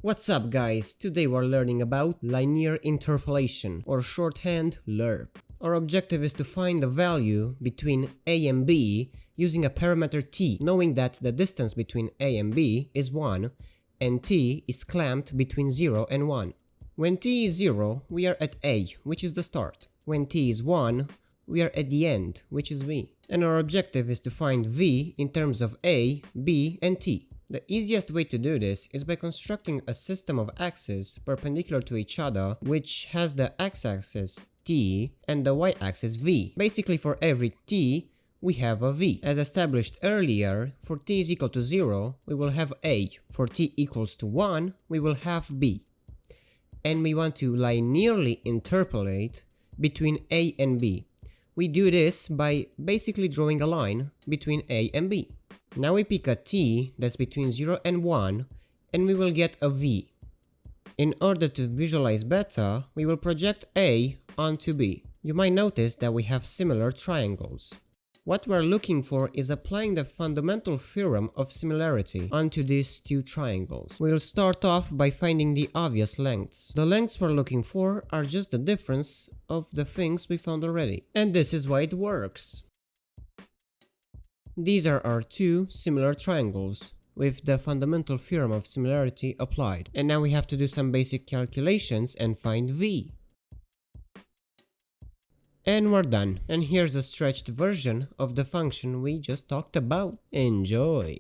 What's up guys, today we're learning about linear interpolation, or shorthand LIRP. Our objective is to find the value between a and b using a parameter t, knowing that the distance between a and b is 1 and t is clamped between 0 and 1. When t is 0, we are at a, which is the start. When t is 1, we are at the end, which is v. And our objective is to find v in terms of a, b, and t. The easiest way to do this is by constructing a system of axes perpendicular to each other, which has the x-axis t and the y-axis v. Basically, for every t, we have a v. As established earlier, for t is equal to 0, we will have a. For t equals to 1, we will have b. And we want to linearly interpolate between a and b. We do this by basically drawing a line between a and b. Now we pick a t that's between 0 and 1 and we will get a v. In order to visualize better, we will project a onto b. You might notice that we have similar triangles. What we're looking for is applying the fundamental theorem of similarity onto these two triangles. We'll start off by finding the obvious lengths. The lengths we're looking for are just the difference of the things we found already. And this is why it works. These are our two similar triangles, with the fundamental theorem of similarity applied. And now we have to do some basic calculations and find v. And we're done. And here's a stretched version of the function we just talked about. Enjoy!